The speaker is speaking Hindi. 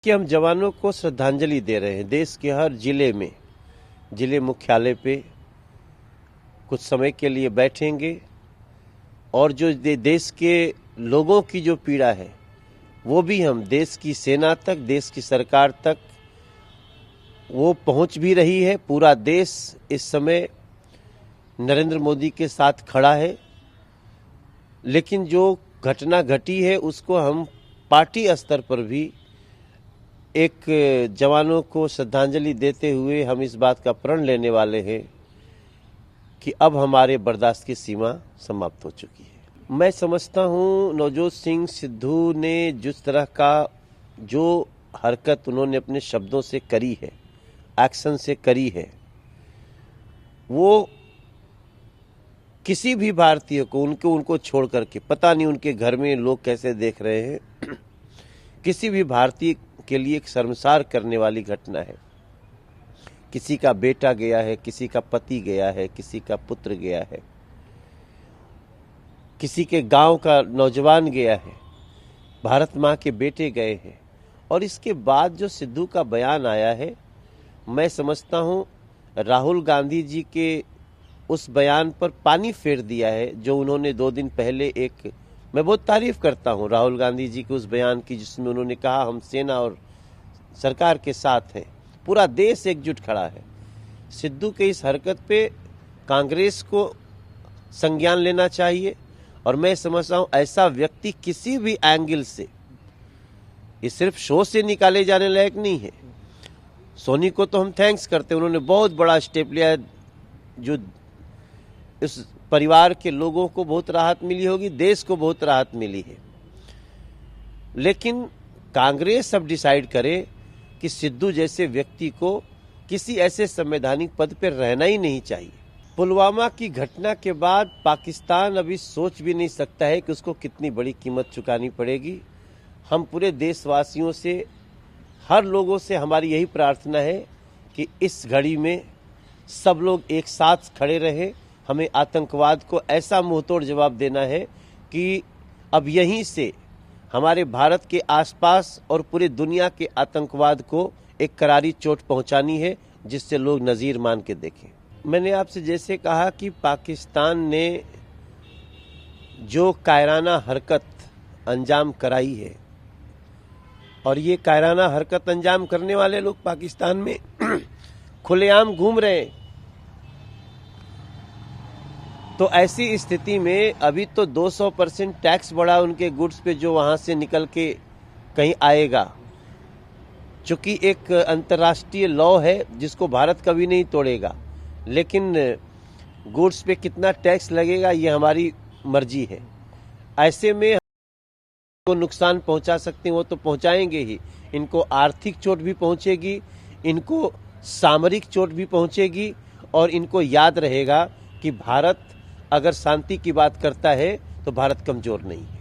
कि हम जवानों को श्रद्धांजलि दे रहे हैं। देश के हर जिले में, जिले मुख्यालय पे कुछ समय के लिए बैठेंगे और जो देश के लोगों की जो पीड़ा है वो भी हम देश की सेना तक, देश की सरकार तक वो पहुंच भी रही है। पूरा देश इस समय नरेंद्र मोदी के साथ खड़ा है, लेकिन जो घटना घटी है उसको हम पार्टी स्तर पर भी एक जवानों को श्रद्धांजलि देते हुए हम इस बात का प्रण लेने वाले हैं कि अब हमारे बर्दाश्त की सीमा समाप्त हो चुकी है। मैं समझता हूं नवजोत सिंह सिद्धू ने जिस तरह का जो हरकत उन्होंने अपने शब्दों से करी है, एक्शन से करी है, वो किसी भी भारतीय को उनको छोड़ करके, पता नहीं उनके घर में लोग कैसे देख रहे हैं, किसी भी भारतीय के लिए एक शर्मसार करने वाली घटना है। किसी का बेटा गया है, किसी का पति गया है, किसी का पुत्र गया है, किसी के गांव का नौजवान गया है, भारत माँ के बेटे गए हैं। और इसके बाद जो सिद्धू का बयान आया है, मैं समझता हूँ राहुल गांधी जी के उस बयान पर पानी फेर दिया है जो उन्होंने 2 दिन पहले मैं बहुत तारीफ करता हूं राहुल गांधी जी के उस बयान की, जिसमें उन्होंने कहा हम सेना और सरकार के साथ हैं, पूरा देश एकजुट खड़ा है। सिद्धू के इस हरकत पे कांग्रेस को संज्ञान लेना चाहिए और मैं समझता हूं ऐसा व्यक्ति किसी भी एंगल से, ये सिर्फ शो से निकाले जाने लायक नहीं है। सोनी को तो हम थैंक्स करते हैं, उन्होंने बहुत बड़ा स्टेप लिया, जो इस परिवार के लोगों को बहुत राहत मिली होगी, देश को बहुत राहत मिली है। लेकिन कांग्रेस अब डिसाइड करे कि सिद्धू जैसे व्यक्ति को किसी ऐसे संवैधानिक पद पर रहना ही नहीं चाहिए। पुलवामा की घटना के बाद पाकिस्तान अभी सोच भी नहीं सकता है कि उसको कितनी बड़ी कीमत चुकानी पड़ेगी। हम पूरे देशवासियों से, हर लोगों से हमारी यही प्रार्थना है कि इस घड़ी में सब लोग एक साथ खड़े रहे। हमें आतंकवाद को ऐसा मुंहतोड़ जवाब देना है कि अब यहीं से हमारे भारत के आसपास और पूरी दुनिया के आतंकवाद को एक करारी चोट पहुंचानी है, जिससे लोग नज़ीर मान के देखें। मैंने आपसे जैसे कहा कि पाकिस्तान ने जो कायराना हरकत अंजाम कराई है, और ये कायराना हरकत अंजाम करने वाले लोग पाकिस्तान में खुलेआम घूम रहे हैं, तो ऐसी स्थिति में अभी तो 200% टैक्स बढ़ा उनके गुड्स पे जो वहां से निकल के कहीं आएगा। चूंकि एक अंतर्राष्ट्रीय लॉ है जिसको भारत कभी नहीं तोड़ेगा, लेकिन गुड्स पे कितना टैक्स लगेगा ये हमारी मर्जी है। ऐसे में को नुकसान पहुंचा सकते हैं वो तो पहुंचाएंगे ही, इनको आर्थिक चोट भी पहुंचेगी, इनको सामरिक चोट भी पहुंचेगी, और इनको याद रहेगा कि भारत अगर शांति की बात करता है तो भारत कमजोर नहीं है।